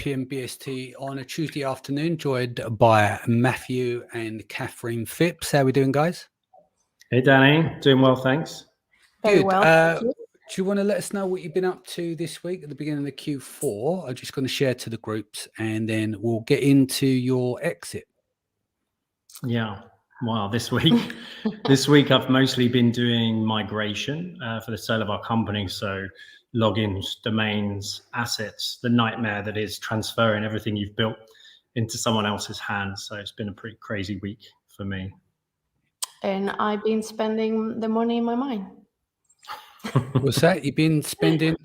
p.m. BST on a Tuesday afternoon, joined by Matthew and Kata Phipps. How are we doing, guys? Hey, Danny. Doing well, thanks. Very good. Well, do you want to let us know what you've been up to this week at the beginning of the Q4? I'm just going to share to the groups, and then we'll get into your exit. Yeah. Wow. This week I've mostly been doing migration for the sale of our company. So logins, domains, assets, the nightmare that is transferring everything you've built into someone else's hands. So it's been a pretty crazy week for me. And I've been spending the money in my mind. What's that? You've been spending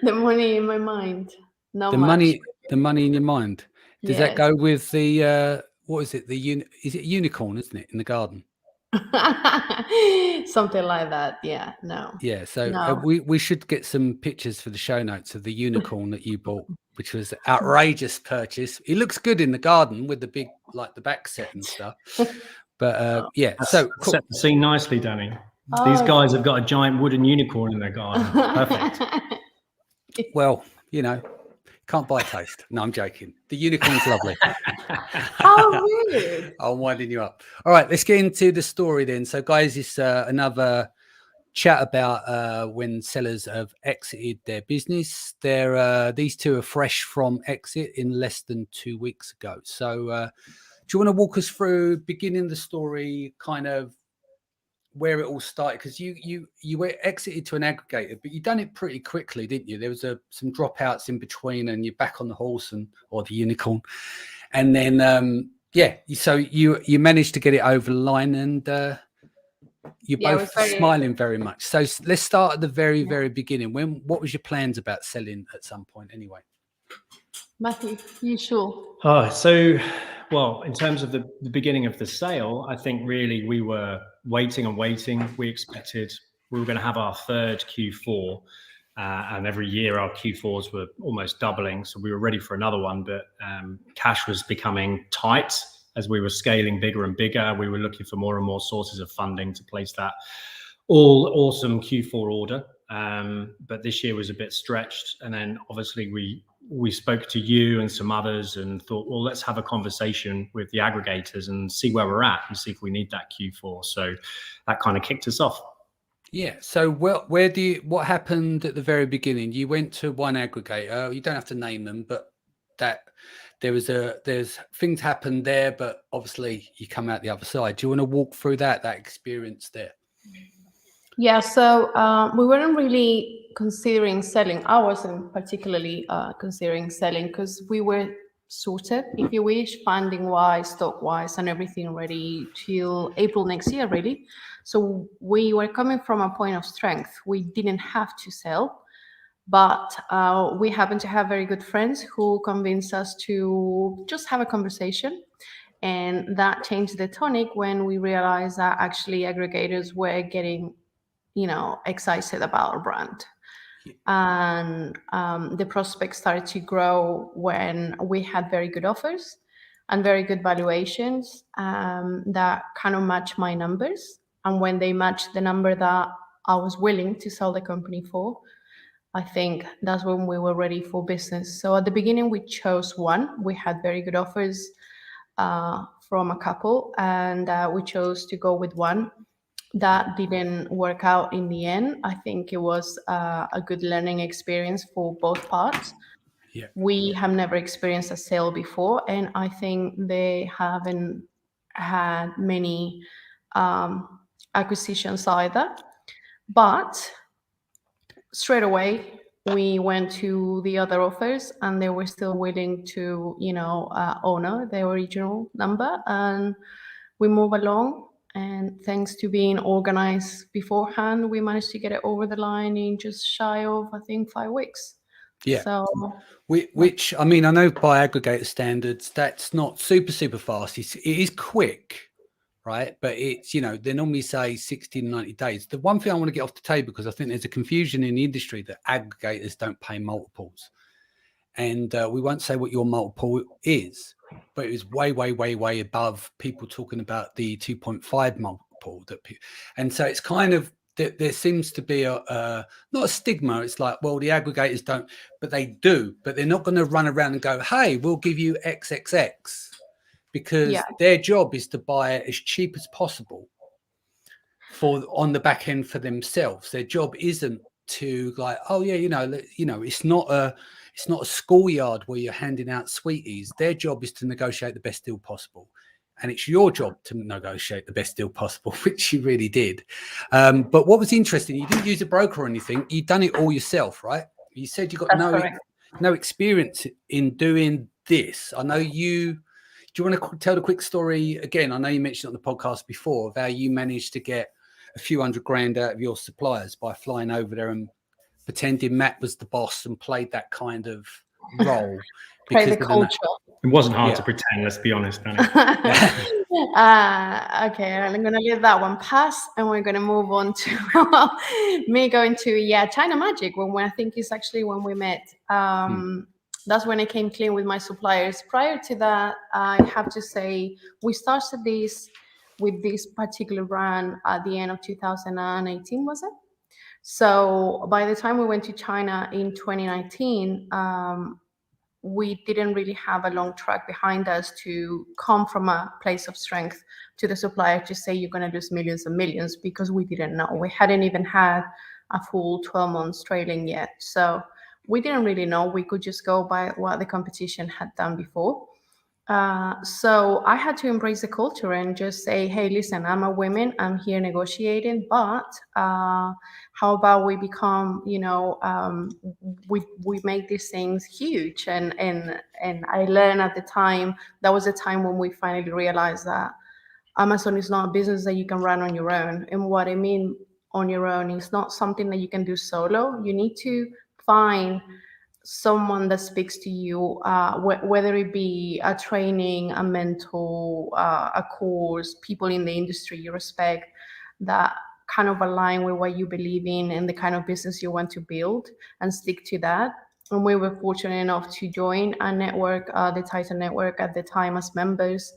the money in my mind. Not the much. money in your mind. Does that go with the what is it? Is it unicorn, isn't it, in the garden? Something like that. Yeah. No. Yeah. So we should get some pictures for the show notes of the unicorn that you bought, which was an outrageous purchase. It looks good in the garden with the big, like the back set and stuff. But yeah, so cool. Set the scene nicely, Danny. These guys have got a giant wooden unicorn in their garden. Perfect. Well, you know, can't buy taste. No, I'm joking. The unicorn's lovely. Oh, really? I'm winding you up. All right, let's get into the story then. So, guys, it's another chat about when sellers have exited their business. These two are fresh from exit in less than 2 weeks ago. So, do you want to walk us through beginning the story, kind of where it all started? Because you were exited to an aggregator, but you done it pretty quickly, didn't you? There was some dropouts in between, and you're back on the horse or the unicorn, and then so you managed to get it over the line, and you're both smiling very much. So let's start at the very beginning. What was your plans about selling at some point, anyway? Matthew, you sure? Well, in terms of the beginning of the sale, I think really we were waiting and waiting. We expected we were going to have our third Q4, and every year our Q4s were almost doubling. So we were ready for another one, but cash was becoming tight as we were scaling bigger and bigger. We were looking for more and more sources of funding to place that all awesome Q4 order. But this year was a bit stretched. And then obviously we spoke to you and some others and thought, well, let's have a conversation with the aggregators and see where we're at and see if we need that Q4. So that kind of kicked us off. Yeah. So what happened at the very beginning? You went to one aggregator. You don't have to name them, but there's things happened there, but obviously you come out the other side. Do you want to walk through that experience there? Yeah, so we weren't really considering selling. I wasn't particularly considering selling because we were sorted, if you wish, funding-wise, stock-wise, and everything ready till April next year, really. So we were coming from a point of strength. We didn't have to sell, but we happened to have very good friends who convinced us to just have a conversation. And that changed the tonic when we realized that actually aggregators were getting excited about our brand. And the prospects started to grow when we had very good offers and very good valuations that kind of matched my numbers. And when they matched the number that I was willing to sell the company for, I think that's when we were ready for business. So at the beginning, we chose one. We had very good offers from a couple, and we chose to go with one. That didn't work out in the end. I think it was a good learning experience for both parts. Yeah. We have never experienced a sale before, and I think they haven't had many acquisitions either. But straight away, we went to the other offers, and they were still willing to, honor their original number, and we move along. And thanks to being organized beforehand, we managed to get it over the line in just shy of, I think, 5 weeks. Yeah. So, which I mean, I know by aggregator standards, that's not super fast. It is quick, right? But it's, they normally say 60 to 90 days. The one thing I want to get off the table, because I think there's a confusion in the industry that aggregators don't pay multiples. And we won't say what your multiple is, but it was way above people talking about the 2.5 multiple. And so it's kind of, there seems to be not a stigma. It's like, well, the aggregators don't, but they do. But they're not going to run around and go, hey, we'll give you XXX, because their job is to buy it as cheap as possible on the back end for themselves. Their job isn't to like, oh yeah, it's not a schoolyard where you're handing out sweeties. Their job is to negotiate the best deal possible. And it's your job to negotiate the best deal possible, which you really did. But what was interesting, you didn't use a broker or anything. You've done it all yourself, right? You said you got no experience in doing this. I know you. Do you want to tell the quick story again? I know you mentioned it on the podcast before of how you managed to get a few $100,000 out of your suppliers by flying over there and pretending Matt was the boss and played that kind of role. Play the culture. It wasn't hard to pretend, let's be honest, Danny. Okay, I'm going to leave that one pass, and we're going to move on to me going to China Magic, when I think it's actually when we met. That's when I came clean with my suppliers. Prior to that, I have to say, we started this with this particular brand at the end of 2018, was it? So by the time we went to China in 2019, we didn't really have a long track behind us to come from a place of strength to the supplier to say you're going to lose millions and millions, because we didn't know. We hadn't even had a full 12 months trailing yet. So we didn't really know. We could just go by what the competition had done before. So I had to embrace the culture and just say, hey, listen, I'm a woman, I'm here negotiating, but how about we become, we make these things huge. And I learned at the time, that was the time when we finally realized that Amazon is not a business that you can run on your own. And what I mean on your own is not something that you can do solo. You need to find someone that speaks to you, whether it be a training, a mentor, a course, people in the industry you respect that kind of align with what you believe in and the kind of business you want to build, and stick to that. And we were fortunate enough to join a network, the Titan Network at the time, as members.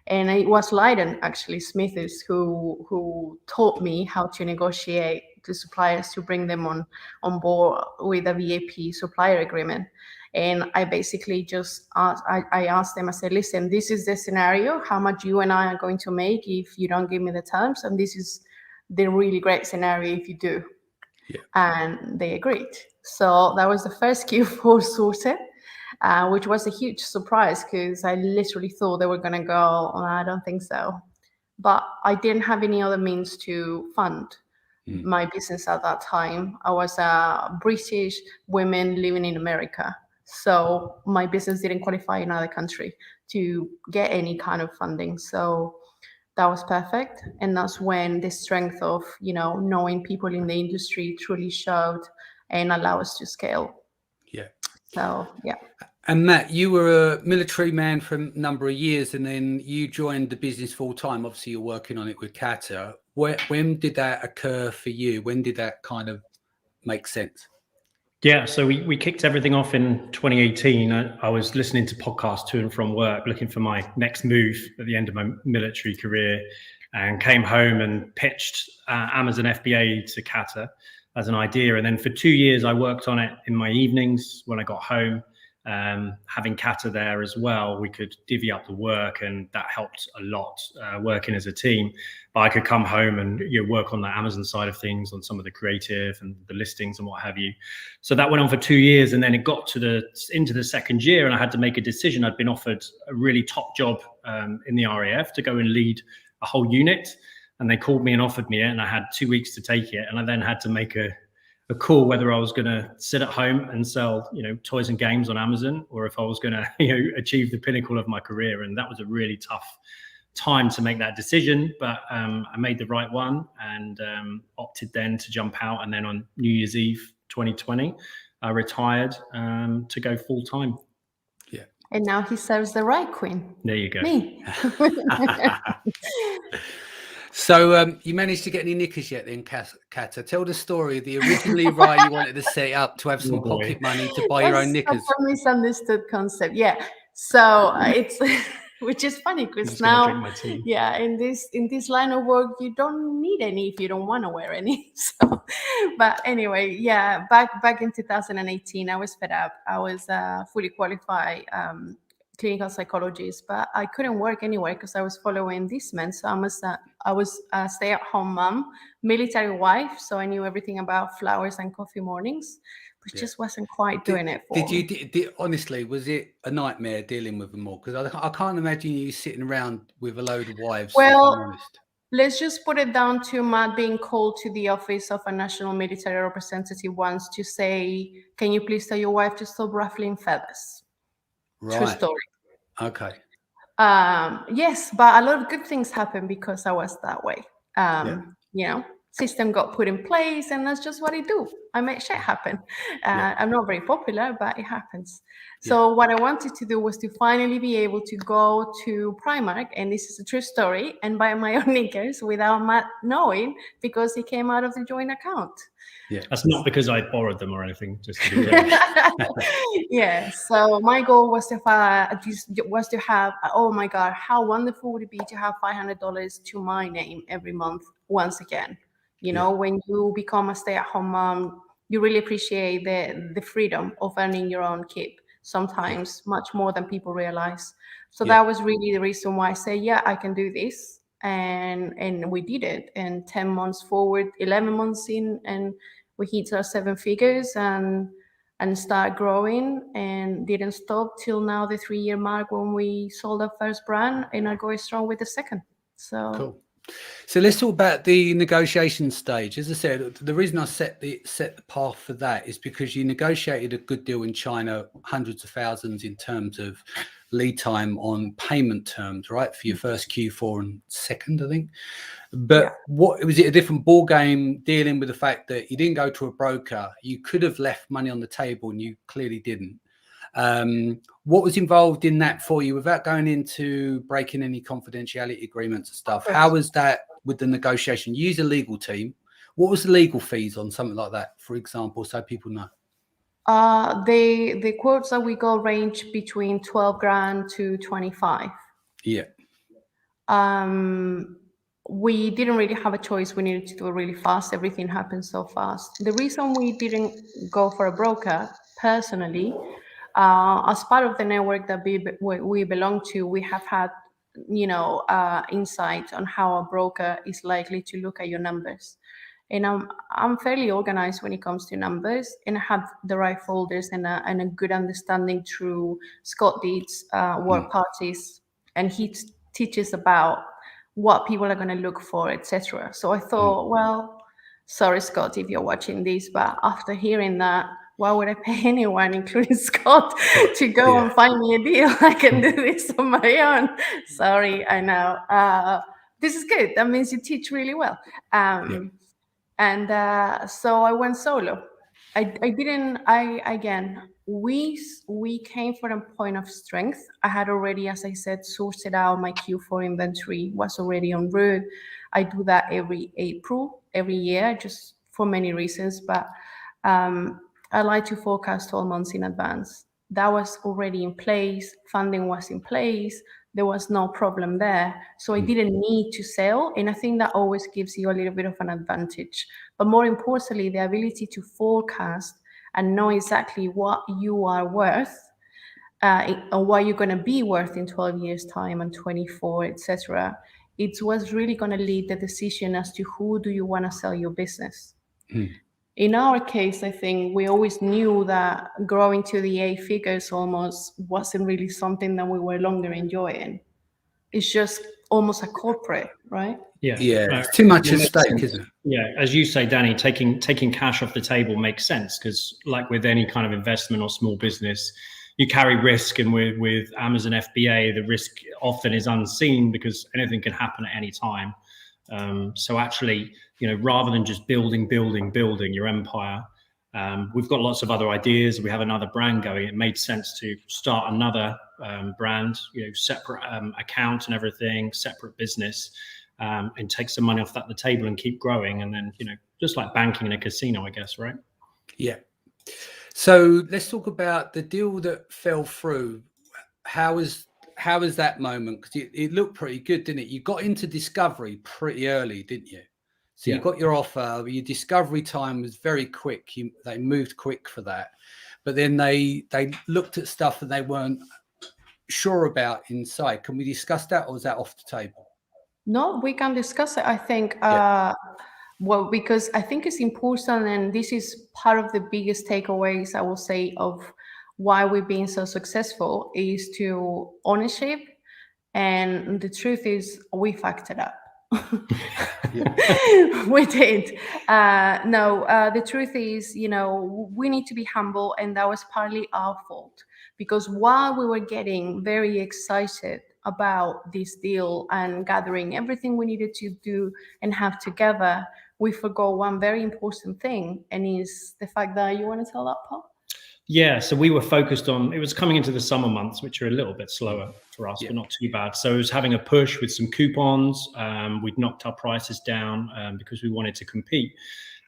And it was Leiden, actually, Smithers, who taught me how to negotiate to suppliers to bring them on board with a VAP supplier agreement. And I basically just I asked them, I said, listen, this is the scenario, how much you and I are going to make if you don't give me the terms, and this is the really great scenario if you do. And they agreed. So that was the first Q4 sorted, which was a huge surprise, because I literally thought they were going to go, I don't think so. But I didn't have any other means to fund my business at that time. I was a British woman living in America. So my business didn't qualify in another country to get any kind of funding. So that was perfect. And that's when the strength of, knowing people in the industry truly showed and allowed us to scale. Yeah. So, yeah. And Matt, you were a military man for a number of years, and then you joined the business full time. Obviously, you're working on it with Kata. When did that occur for you? When did that kind of make sense? Yeah, so we kicked everything off in 2018. I was listening to podcasts to and from work, looking for my next move at the end of my military career, and came home and pitched Amazon FBA to Kata as an idea. And then for 2 years, I worked on it in my evenings when I got home. Having Kata there as well, we could divvy up the work, and that helped a lot working as a team. But I could come home and work on the Amazon side of things, on some of the creative and the listings and what have you. So that went on for 2 years, and then it got into the second year, and I had to make a decision. I'd been offered a really top job in the RAF to go and lead a whole unit, and they called me and offered me it, and I had 2 weeks to take it, and I then had to make a call whether I was going to sit at home and sell, toys and games on Amazon, or if I was going to, achieve the pinnacle of my career. And that was a really tough time to make that decision, but I made the right one, and opted then to jump out. And then on New Year's Eve 2020, I retired to go full time. Yeah. And now he serves the right queen. There you go. Me. So you managed to get any knickers yet then, Kata? Tell the story. The originally right, you wanted to set it up to have some pocket money to buy your own knickers. That's a misunderstood concept. Yeah. So which is funny I'm because just gonna drink now, my tea. yeah, in this line of work, you don't need any if you don't want to wear any. So, but anyway, yeah, back in 2018, I was fed up. I was fully qualified clinical psychologist, but I couldn't work anywhere because I was following this man. So I was a stay-at-home mom, military wife, so I knew everything about flowers and coffee mornings, but just wasn't quite doing it for me. Did honestly, was it a nightmare dealing with them all? Because I can't imagine you sitting around with a load of wives, if Well, I'm honest. let's just put it down to Matt being called to the office of a national military representative once to say, can you please tell your wife to stop ruffling feathers? True Right. story. Okay. Yes, but a lot of good things happened because I was that way. You know, system got put in place, and that's just what I do. I make shit happen. I'm not very popular, but it happens. So what I wanted to do was to finally be able to go to Primark, and this is a true story, and buy my own knickers without Matt knowing because he came out of the joint account. Yeah. That's not because I borrowed them or anything, just to be clear. Yeah, so my goal was to have, oh my God, how wonderful would it be to have $500 to my name every month once again. You know, when you become a stay-at-home mom, you really appreciate the freedom of earning your own keep, sometimes much more than people realize. So that was really the reason why I say, yeah, I can do this. And we did it. And 10 months forward, 11 months in, and we hit our 7 figures and start growing, and didn't stop till now, the 3-year mark, when we sold our first brand and are going strong with the second. So cool. So let's talk about the negotiation stage. As I said, the reason I set the path for that is because you negotiated a good deal in China, hundreds of thousands in terms of lead time on payment terms, right? For your first Q4 and second, I think. But what was it, a different ball game dealing with the fact that you didn't go to a broker? You could have left money on the table, and you clearly didn't. What was involved in that for you, without going into breaking any confidentiality agreements and stuff? How was that with the negotiation? You use a legal team. What was the legal fees on something like that, for example, so people know? the quotes that we got range between 12 grand to 25. Yeah. We didn't really have a choice. We needed to do it really fast. Everything happened so fast. The reason we didn't go for a broker, personally, as part of the network that we belong to, we have had, insight on how a broker is likely to look at your numbers. And I'm fairly organized when it comes to numbers, and I have the right folders and a good understanding through Scott Deeds, work parties, and he teaches about what people are going to look for, etc. So I thought, well, sorry, Scott, if you're watching this, but after hearing that, why would I pay anyone, including Scott, to go and find me a deal? I can do this on my own. Sorry, I know. This is good. That means you teach really well. And so I went solo. We came from a point of strength. I had already, as I said, sorted out my Q4 inventory, was already en route. I do that every April, every year, just for many reasons. But I like to forecast 12 months in advance. That was already in place. Funding was in place. There was no problem there. So I didn't need to sell. And I think that always gives you a little bit of an advantage. But more importantly, the ability to forecast and know exactly what you are worth, or what you're going to be worth in 12 years' time and 24, etc. It's what's really going to lead the decision as to who do you want to sell your business. In our case, I think we always knew that growing to the 8 figures almost wasn't really something that we were longer enjoying. It's just almost a corporate, right? Yeah, it's too much at stake, isn't it? Yeah, as you say, Danny, taking cash off the table makes sense, because like with any kind of investment or small business, you carry risk, and with Amazon FBA, the risk often is unseen because anything can happen at any time. So actually, rather than just building your empire, we've got lots of other ideas. We have another brand going. It made sense to start another brand, separate account and everything, separate business, and take some money off the table and keep growing. And then, just like banking in a casino, I guess, right? Yeah. So let's talk about the deal that fell through. How how was that moment? Because it looked pretty good, didn't it? You got into discovery pretty early, didn't you? So you got your offer. Your discovery time was very quick. They moved quick for that, but then they looked at stuff and they weren't sure about inside. Can we discuss that, or is that off the table? No, we can discuss it. I think, well, because I think it's important, and this is part of the biggest takeaways, I will say, of why we've been so successful, is to ownership. And the truth is, we fucked it up. We did. The truth is, we need to be humble, and that was partly our fault, because while we were getting very excited about this deal and gathering everything we needed to do and have together, we forgot one very important thing, and is the fact that, you want to tell that part? Yeah, so we were focused on, it was coming into the summer months, which are a little bit slower for us, but not too bad. So it was having a push with some coupons. We'd knocked our prices down because we wanted to compete.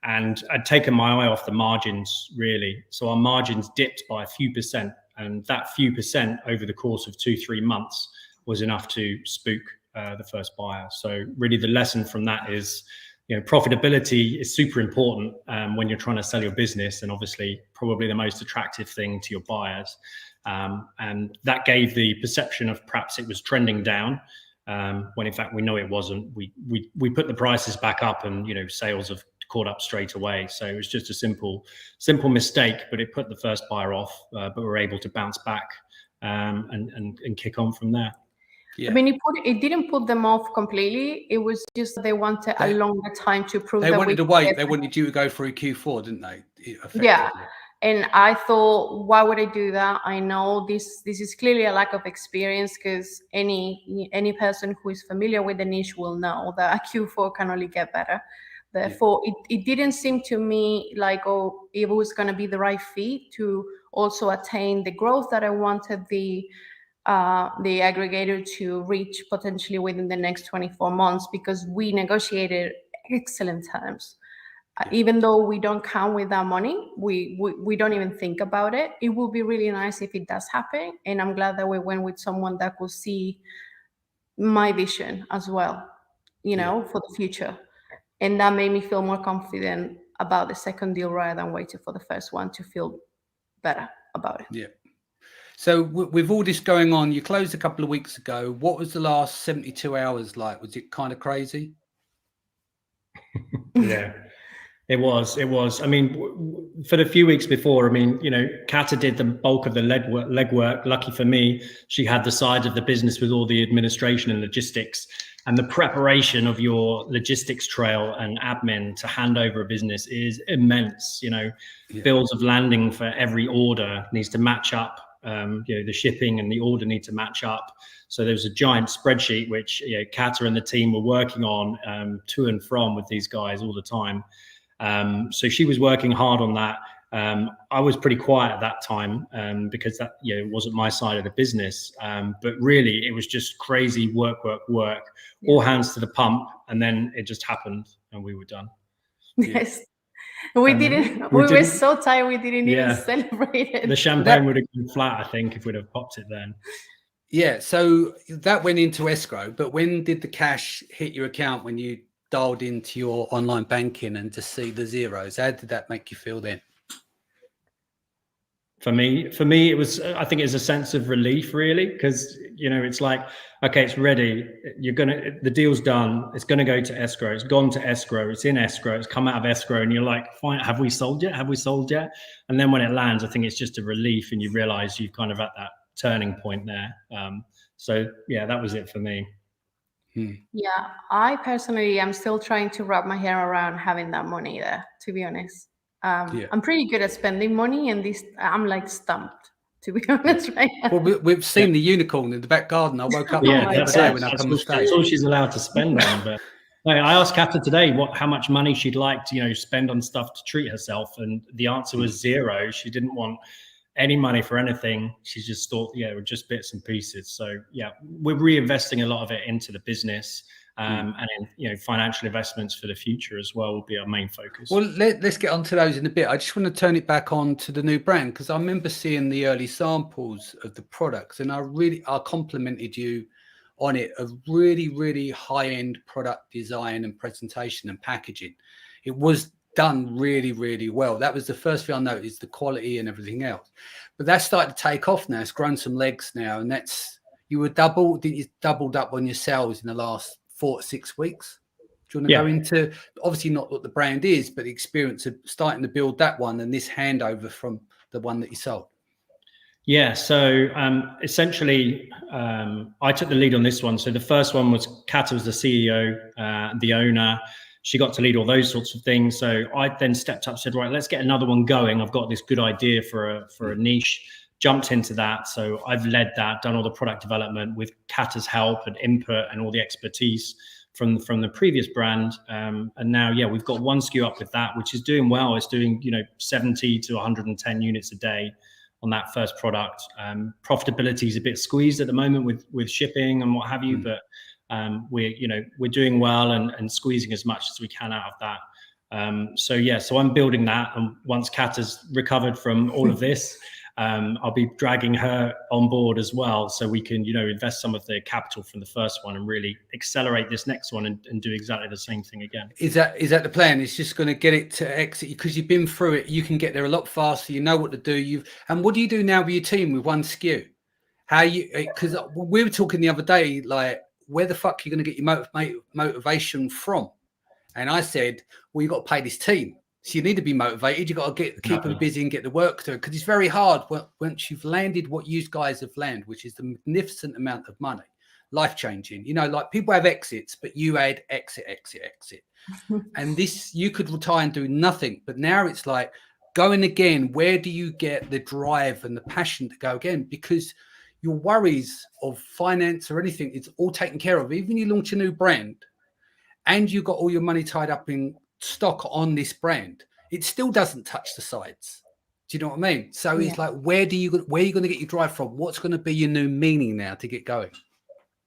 And I'd taken my eye off the margins, really. So our margins dipped by a few percent. And that few percent over the course of 2-3 months was enough to spook the first buyer. So really the lesson from that is, profitability is super important when you're trying to sell your business, and obviously probably the most attractive thing to your buyers. And that gave the perception of perhaps it was trending down, when in fact we know it wasn't. We put the prices back up, and sales have caught up straight away. So it was just a simple mistake, but it put the first buyer off. But we were able to bounce back and kick on from there. Yeah. I mean, it didn't put them off completely. It was just they wanted a longer time to prove. They wanted to wait. They wanted you to go through Q4, didn't they? Yeah. And I thought, why would I do that? I know this is clearly a lack of experience, because any person who is familiar with the niche will know that a Q4 can only get better. Therefore, it didn't seem to me like, it was going to be the right fit to also attain the growth that I wanted the aggregator to reach potentially within the next 24 months, because we negotiated excellent terms. Even though we don't count with that money, we don't even think about it. It would be really nice if it does happen. And I'm glad that we went with someone that could see my vision as well, for the future. And that made me feel more confident about the second deal rather than waiting for the first one to feel better about it. Yeah. So with all this going on, you closed a couple of weeks ago. What was the last 72 hours like? Was it kind of crazy? Yeah, it was. I mean, for the few weeks before, Kata did the bulk of the legwork. Lucky for me, she had the side of the business with all the administration and logistics, and the preparation of your logistics trail and admin to hand over a business is immense. Bills of landing for every order needs to match up. The shipping and the order need to match up. So there was a giant spreadsheet which Kata and the team were working on to and from with these guys all the time. So she was working hard on that. I was pretty quiet at that time because that wasn't my side of the business. But really, it was just crazy work, all hands to the pump, and then it just happened, and we were done. Yes. We didn't. We were so tired. We didn't even celebrate it. The champagne would have been flat, I think, if we'd have popped it then. Yeah. So that went into escrow. But when did the cash hit your account? When you dialed into your online banking and to see the zeros, how did that make you feel then? For me, it was. I think it's a sense of relief, really, because it's like, okay, it's ready. The deal's done. It's gonna go to escrow. It's gone to escrow. It's in escrow. It's come out of escrow, and you're like, fine. Have we sold yet? And then when it lands, I think it's just a relief, and you realize you've kind of at that turning point there. So yeah, that was it for me. Yeah, I personally am still trying to wrap my head around having that money there, to be honest. I'm pretty good at spending money, and I'm like stumped, to be honest, right now. Well, we've seen the unicorn in the back garden. I woke up that's all she's allowed to spend on. But I asked Kata today how much money she'd like to spend on stuff to treat herself, and the answer was zero. She didn't want any money for anything. She just thought, yeah, we're just bits and pieces. So yeah, we're reinvesting a lot of it into the business, and in, financial investments for the future as well will be our main focus. Well, let's get onto those in a bit. I just want to turn it back on to the new brand, because I remember seeing the early samples of the products, and I complimented you on it, of really, really high-end product design and presentation and packaging. It was done really, really well. That was the first thing I noticed, the quality and everything else. But that's started to take off now. It's grown some legs now, and you doubled up on your sales in the last 4 to 6 weeks. Do you want to go into, obviously not what the brand is, but the experience of starting to build that one and this handover from the one that you sold? Yeah, so essentially, I took the lead on this one. So the first one was Kata was the CEO, the owner. She got to lead all those sorts of things. So I then stepped up, said, right, let's get another one going. I've got this good idea for a niche, jumped into that. So I've led that, done all the product development with Kata's help and input and all the expertise from the previous brand. And now, yeah, we've got one SKU up with that, which is doing well. It's doing, 70 to 110 units a day on that first product. Profitability is a bit squeezed at the moment with shipping and what have you, but we're doing well and squeezing as much as we can out of that. So I'm building that, and once Kata's recovered from all of this, I'll be dragging her on board as well, so we can invest some of the capital from the first one and really accelerate this next one and do exactly the same thing again. Is that the plan? It's just going to get it to exit, because you've been through it. You can get there a lot faster. You know what to do. And what do you do now with your team with one SKU? Because we were talking the other day, like, where the fuck are you going to get your motivation from? And I said, well, you've got to pay this team. So you need to be motivated. You've got to keep them busy and get the work done, because it's very hard once you've landed what you guys have landed, which is the magnificent amount of money, life-changing. Like people have exits, but you had exit. And this, you could retire and do nothing. But now it's like going again. Where do you get the drive and the passion to go again? Because your worries of finance or anything, it's all taken care of. Even you launch a new brand and you've got all your money tied up in stock on this brand, it still doesn't touch the sides. Do you know what I mean? So it's like, where are you going to get your drive from? What's going to be your new meaning now to get going?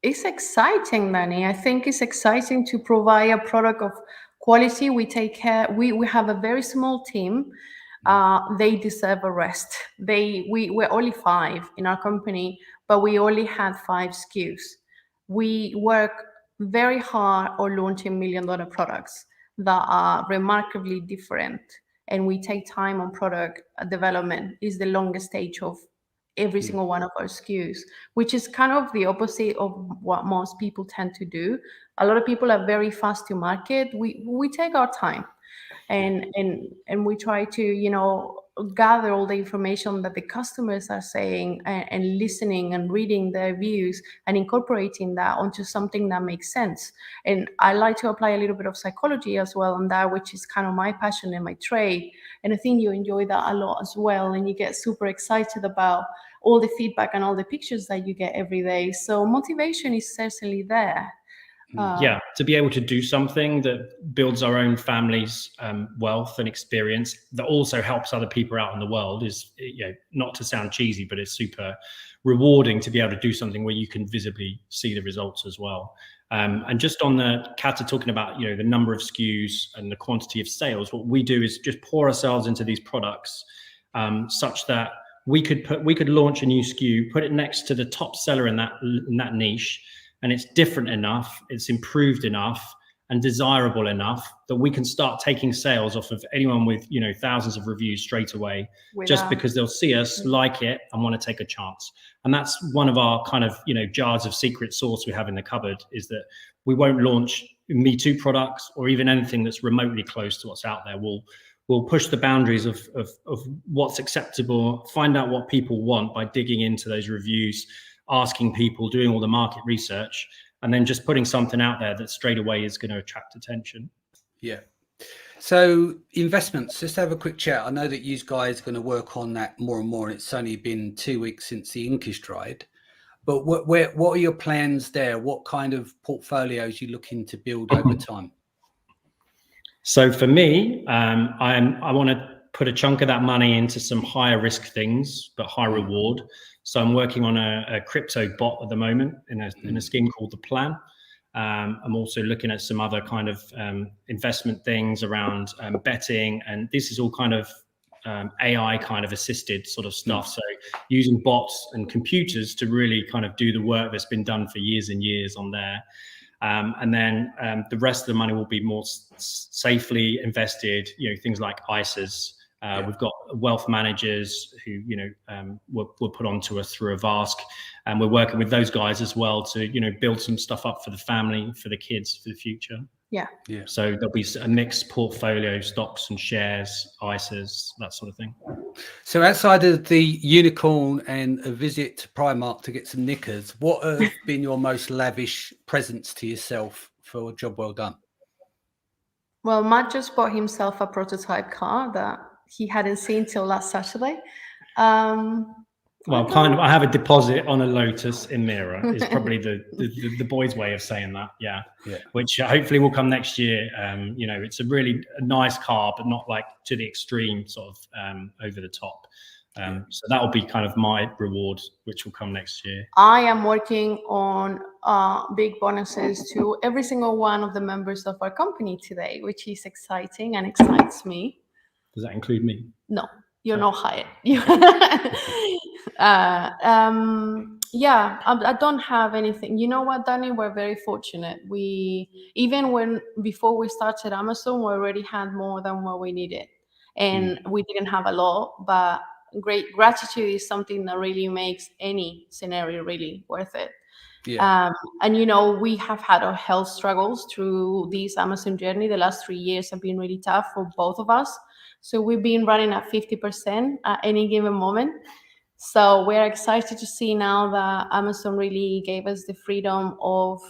It's exciting, Danny. I think it's exciting to provide a product of quality. We take care. We have a very small team. They deserve a rest. We're only 5 in our company, but we only had 5 SKUs. We work very hard on launching $1 million products that are remarkably different, and we take time on product development. Is the longest stage of every single one of our SKUs, which is kind of the opposite of what most people tend to do. A lot of people are very fast to market. We take our time, and we try to gather all the information that the customers are saying, and listening and reading their views and incorporating that onto something that makes sense. And I like to apply a little bit of psychology as well on that, which is kind of my passion and my trade. And I think you enjoy that a lot as well, and you get super excited about all the feedback and all the pictures that you get every day. So motivation is certainly there. To be able to do something that builds our own family's wealth and experience that also helps other people out in the world is, not to sound cheesy, but it's super rewarding to be able to do something where you can visibly see the results as well. And just on the Kata talking about, the number of SKUs and the quantity of sales, what we do is just pour ourselves into these products such that we could launch a new SKU, put it next to the top seller in that niche, and it's different enough, it's improved enough and desirable enough that we can start taking sales off of anyone with, thousands of reviews straight away, just because they'll see us, like it, and want to take a chance. And that's one of our kind of, jars of secret sauce we have in the cupboard, is that we won't launch Me Too products or even anything that's remotely close to what's out there. We'll push the boundaries of what's acceptable, find out what people want by digging into those reviews, asking people, doing all the market research, and then just putting something out there that straight away is going to attract attention. Yeah. So investments, just have a quick chat. I know that you guys are going to work on that more and more, and it's only been 2 weeks since the ink is dried. But what are your plans there? What kind of portfolios are you looking to build over time? So for me, I want to put a chunk of that money into some higher risk things, but high reward. So I'm working on a crypto bot at the moment in a scheme called The Plan. I'm also looking at some other kind of investment things around betting, and this is all kind of AI kind of assisted sort of stuff. So using bots and computers to really kind of do the work that's been done for years and years on there. And then the rest of the money will be more safely invested, things like ISAs. We've got wealth managers who, were put onto us through a VASC, and we're working with those guys as well to, build some stuff up for the family, for the kids, for the future. Yeah. So there'll be a mixed portfolio, stocks and shares, ISAs, that sort of thing. So outside of the unicorn and a visit to Primark to get some knickers, what have been your most lavish presents to yourself for a job well done? Well, Matt just bought himself a prototype car that he hadn't seen till last Saturday. Well, I have a deposit on a Lotus in Mira is probably the boys' way of saying that. Yeah. Which hopefully will come next year. It's a really nice car, but not like to the extreme sort of over the top. So that will be kind of my reward, which will come next year. I am working on big bonuses to every single one of the members of our company today, which is exciting and excites me. Does that include me? No, you're not hired. I don't have anything. You know what, Danny? We're very fortunate. Before we started Amazon, we already had more than what we needed, and we didn't have a lot. But great gratitude is something that really makes any scenario really worth it. And we have had our health struggles through this Amazon journey. The last 3 years have been really tough for both of us. So we've been running at 50% at any given moment. So we're excited to see now that Amazon really gave us the freedom of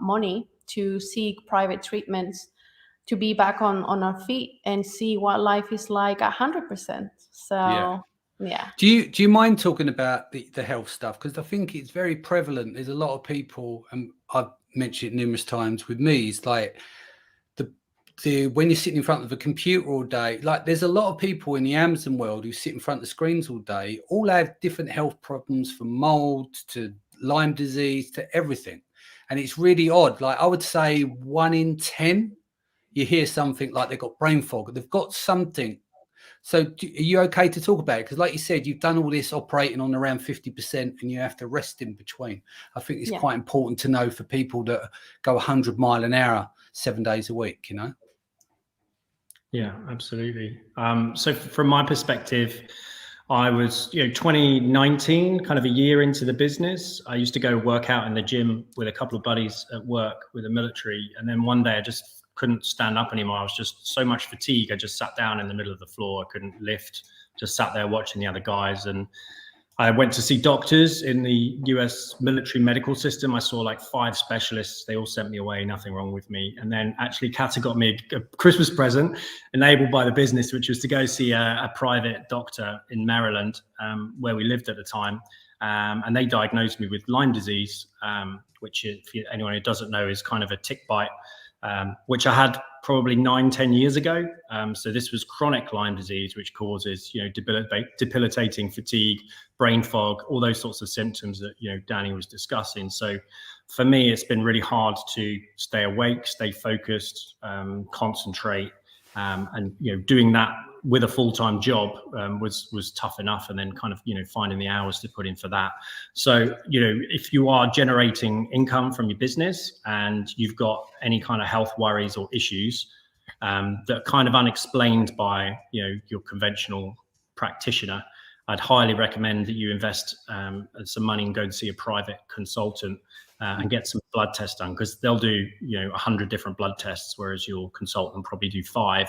money to seek private treatments, to be back on our feet and see what life is like 100%. So yeah. Do you mind talking about the health stuff? Because I think it's very prevalent. There's a lot of people, and I've mentioned it numerous times with me, it's like when you're sitting in front of a computer all day, like there's a lot of people in the Amazon world who sit in front of screens all day, all have different health problems, from mold to Lyme disease to everything. And it's really odd. Like I would say 1 in 10, you hear something like they've got brain fog, they've got something. So are you okay to talk about it? Because like you said, you've done all this operating on around 50% and you have to rest in between. I think it's quite important to know for people that go 100 miles an hour 7 days a week, Yeah, absolutely. So from my perspective, I was, 2019, kind of a year into the business. I used to go work out in the gym with a couple of buddies at work with the military. And then one day I just couldn't stand up anymore. I was just so much fatigue. I just sat down in the middle of the floor. I couldn't lift, just sat there watching the other guys. And I went to see doctors in the US military medical system. I saw like 5 specialists. They all sent me away, nothing wrong with me. And then actually Kata got me a Christmas present enabled by the business, which was to go see a private doctor in Maryland, where we lived at the time. And they diagnosed me with Lyme disease, which if anyone who doesn't know is kind of a tick bite, which I had probably 9-10 years ago. So this was chronic Lyme disease, which causes, debilitating fatigue, brain fog, all those sorts of symptoms that, Danny was discussing. So for me, it's been really hard to stay awake, stay focused, concentrate, and, doing that with a full-time job was tough enough. And then kind of, finding the hours to put in for that. So, if you are generating income from your business and you've got any kind of health worries or issues that are kind of unexplained by, your conventional practitioner, I'd highly recommend that you invest some money and go and see a private consultant and get some blood tests done, because they'll do, 100 different blood tests, whereas your consultant probably do 5.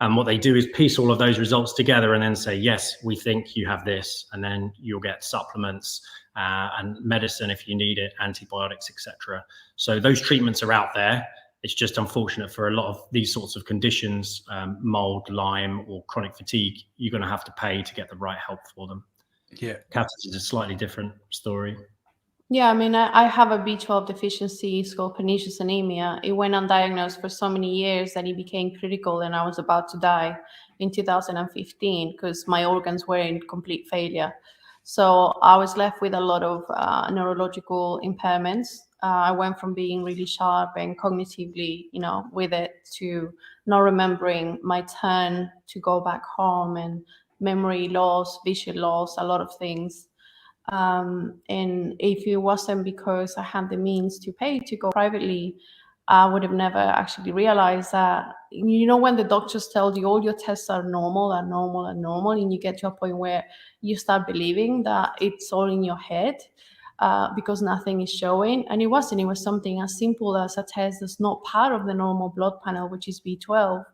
And what they do is piece all of those results together and then say, yes, we think you have this. And then you'll get supplements and medicine if you need it, antibiotics, etc. So those treatments are out there. It's just unfortunate for a lot of these sorts of conditions, mold, Lyme, or chronic fatigue, you're going to have to pay to get the right help for them. Yeah. Kata's is a slightly different story. Yeah, I mean, I have a B12 deficiency. It's called pernicious anemia. It went undiagnosed for so many years that it became critical and I was about to die. in 2015 because my organs were in complete failure. So I was left with a lot of neurological impairments. I went from being really sharp and cognitively, with it, to not remembering my turn to go back home, and memory loss, vision loss, a lot of things. And if it wasn't because I had the means to pay to go privately, I would have never actually realized that, when the doctors tell you all your tests are normal, and you get to a point where you start believing that it's all in your head because nothing is showing. And it wasn't. It was something as simple as a test that's not part of the normal blood panel, which is B12,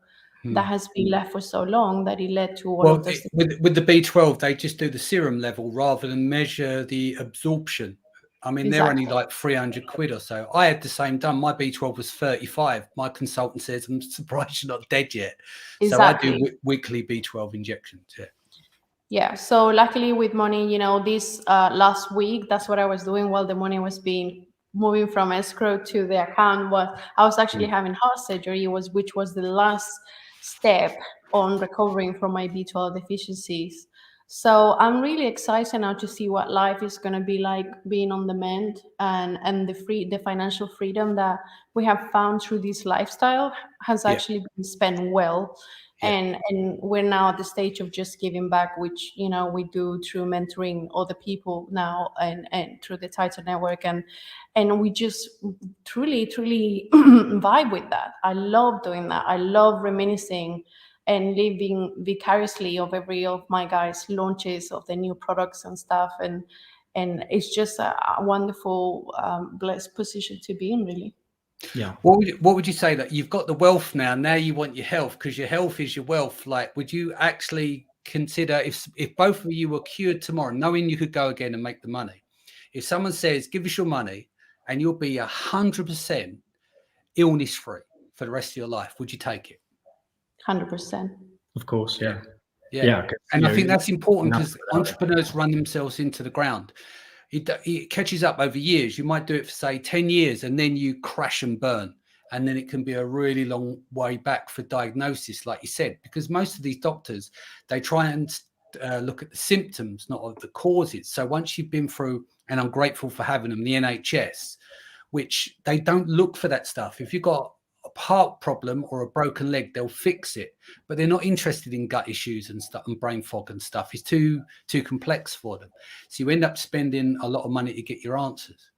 that has been left for so long that it led to all of this. With the B12, they just do the serum level rather than measure the absorption. I mean, they're only like 300 quid or so. I had the same done. My B12 was 35. My consultant says, I'm surprised you're not dead yet. Exactly. So I do weekly B12 injections. Yeah. So luckily with money, this last week, that's what I was doing while the money was being moving from escrow to the account. I was actually having heart surgery, which was the last step on recovering from my B12 deficiencies. So I'm really excited now to see what life is going to be like being on the mend, and the financial freedom that we have found through this lifestyle has actually been spent well. And we're now at the stage of just giving back, which we do through mentoring other people now, and through the Title Network, and we just truly vibe with that. I love doing that. I love reminiscing and living vicariously of every of my guys' launches of the new products and stuff, and it's just a wonderful blessed position to be in, really. Yeah. What would you say that you've got the wealth now you want your health, because your health is your wealth? Like, would you actually consider, if both of you were cured tomorrow, knowing you could go again and make the money, if someone says, give us your money and you'll be 100% illness free for the rest of your life, would you take it? 100%. Of course. Yeah. And I think that's important, because entrepreneurs run themselves into the ground. It catches up over years. You might do it for, say, 10 years, and then you crash and burn. And then it can be a really long way back for diagnosis, like you said, because most of these doctors, they try and look at the symptoms, not of the causes. So once you've been through, and I'm grateful for having them, the NHS, which they don't look for that stuff. If you've got a heart problem or a broken leg, they'll fix it, but they're not interested in gut issues and stuff and brain fog and stuff. It's too complex for them. So you end up spending a lot of money to get your answers.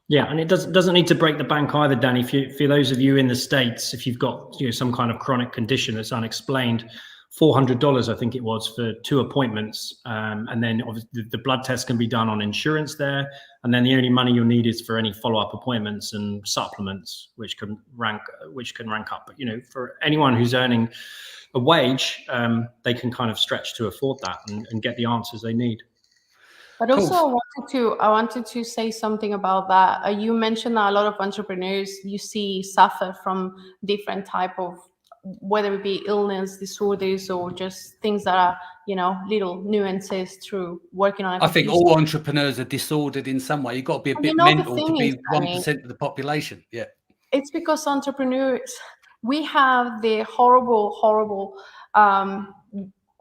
Yeah, and it doesn't need to break the bank either, Danny. For those of you in the States, if you've got some kind of chronic condition that's unexplained, $400 I think it was for 2 appointments, and then obviously the blood test can be done on insurance there, and then the only money you'll need is for any follow-up appointments and supplements, which can rank up. But for anyone who's earning a wage, they can kind of stretch to afford that and get the answers they need. But also, I wanted to say something about that. You mentioned that a lot of entrepreneurs you see suffer from different type of, whether it be illness, disorders, or just things that are, little nuances through working on. I think all entrepreneurs are disordered in some way. You've got to be a bit mental to be 1% of the population. Yeah. It's because entrepreneurs, we have the horrible,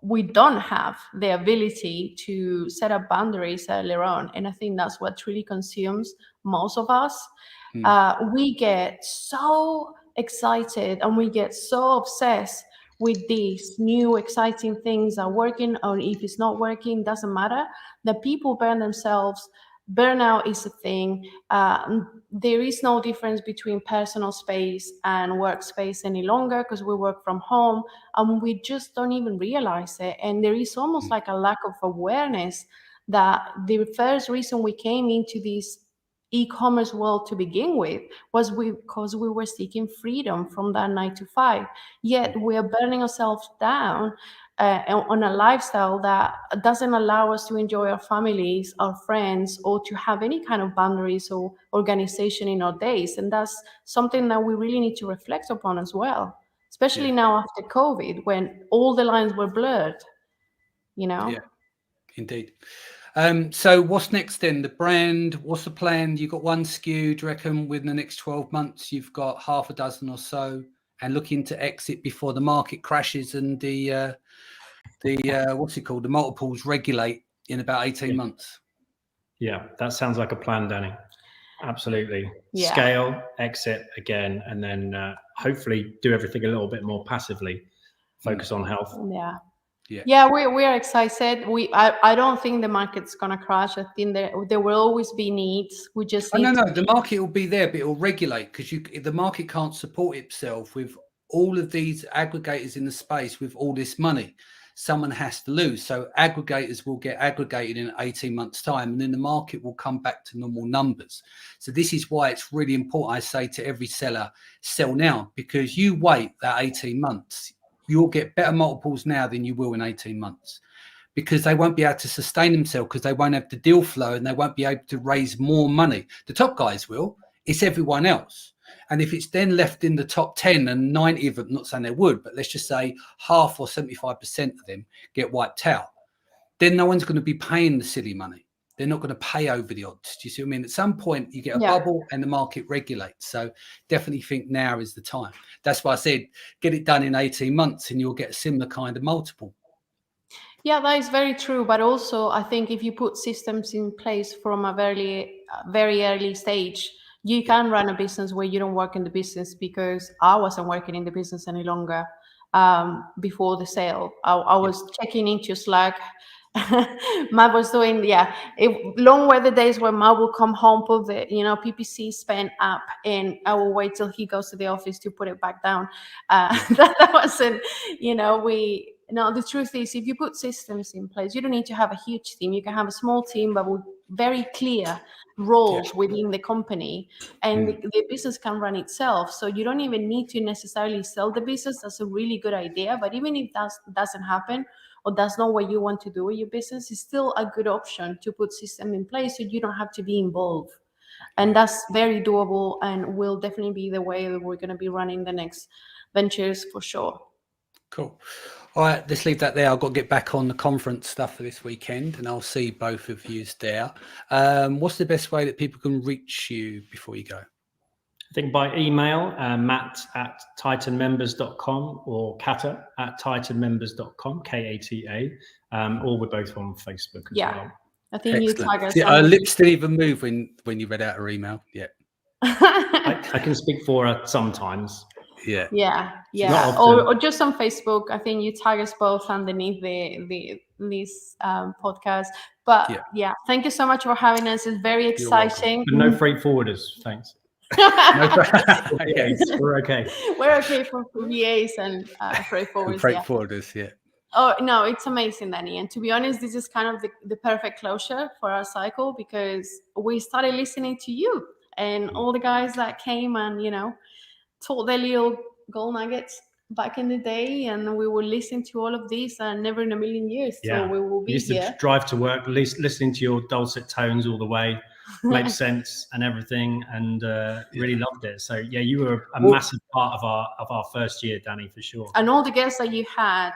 we don't have the ability to set up boundaries earlier on. And I think that's what really consumes most of us. We get so excited and we get so obsessed with these new exciting things that are working, or if it's not working, doesn't matter. The people burn themselves. Burnout is a thing. There is no difference between personal space and workspace any longer, because we work from home and we just don't even realize it. And there is almost like a lack of awareness that the first reason we came into this e-commerce world to begin with was because we were seeking freedom from that 9 to 5. Yet we are burning ourselves down on a lifestyle that doesn't allow us to enjoy our families, our friends, or to have any kind of boundaries or organization in our days. And that's something that we really need to reflect upon as well, especially now after COVID, when all the lines were blurred, Yeah, indeed. So what's next then? The brand, what's the plan? You've got one SKU, do you reckon within the next 12 months, you've got half a dozen or so? and looking to exit before the market crashes and the multiples regulate in about 18 months. Yeah, that sounds like a plan, Danny. Absolutely. Yeah. Scale, exit again, and then hopefully do everything a little bit more passively. Focus on health. Yeah, we are excited. I don't think the market's gonna crash. I think there will always be needs. We just need the market will be there, but it will regulate, because the market can't support itself with all of these aggregators in the space with all this money. Someone has to lose. So aggregators will get aggregated in 18 months' time, and then the market will come back to normal numbers. So this is why it's really important. I say to every seller, sell now, because you wait that 18 months, you'll get better multiples now than you will in 18 months, because they won't be able to sustain themselves, because they won't have the deal flow and they won't be able to raise more money. The top guys will. It's everyone else. And if it's then left in the top 10 and 90 of them, not saying they would, but let's just say half or 75% of them get wiped out, then no one's going to be paying the silly money. They're not going to pay over the odds. Do you see what I mean? At some point you get a bubble and the market regulates. So definitely think now is the time. That's why I said, get it done in 18 months and you'll get a similar kind of multiple. Yeah, that is very true. But also, I think if you put systems in place from a very early stage, you can run a business where you don't work in the business, because I wasn't working in the business any longer before the sale. I was checking into Slack. Matt was doing, long weather days when Matt will come home, put the, PPC spend up, and I will wait till he goes to the office to put it back down. That wasn't, the truth is, if you put systems in place, you don't need to have a huge team. You can have a small team, but with very clear roles within the company, and the business can run itself. So you don't even need to necessarily sell the business. That's a really good idea. But even if that doesn't happen, or that's not what you want to do with your business, it's still a good option to put system in place so you don't have to be involved. And that's very doable, and will definitely be the way that we're going to be running the next ventures for sure. Cool. All right, let's leave that there. I've got to get back on the conference stuff for this weekend, and I'll see both of you there. What's the best way that people can reach you before you go? I think by email, matt@titanmembers.com or kata@titanmembers.com, Kata, or we're both on Facebook as well. I think you tag us. Our lips didn't even move when you read out her email. I can speak for her sometimes. Or just on Facebook. I think you tag us both underneath this podcast. But thank you so much for having us. It's very exciting. But no freight forwarders, thanks. We're okay. We're okay for VAs and freight forwarders. Freight forwarders, Oh no, it's amazing, Danny. And to be honest, this is kind of the perfect closure for our cycle, because we started listening to you and all the guys that came and taught their little gold nuggets back in the day, and we will listen to all of these, and never in a million years. So we will be used here. To drive to work, listening to your dulcet tones all the way. Made sense and everything, and really loved it. So you were a massive part of our first year, Danny, for sure. And all the guests that you had,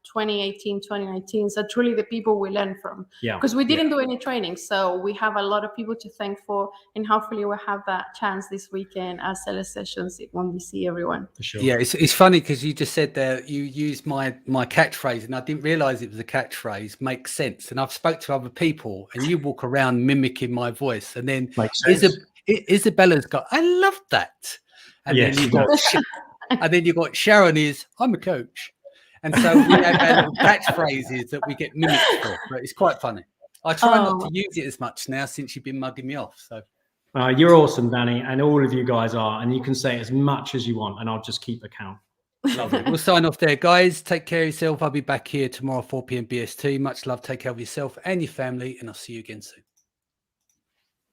2018, 2019, so truly the people we learned from. Because we didn't do any training, so we have a lot of people to thank for, and hopefully we'll have that chance this weekend at seller sessions when we see everyone. For sure. Yeah, it's funny because you just said that you used my catchphrase, and I didn't realize it was a catchphrase. Makes sense. And I've spoke to other people, and you walk around mimicking my voice, and then Isabella's got, I love that. And then you got Sharon is, I'm a coach. And so we have our little catchphrases that we get mimicked for, but it's quite funny. I try not to use it as much now since you've been mugging me off. So you're awesome, Danny, and all of you guys are, and you can say as much as you want, and I'll just keep account. Lovely. We'll sign off there, guys. Take care of yourself. I'll be back here tomorrow, 4 p.m. BST. Much love. Take care of yourself and your family, and I'll see you again soon.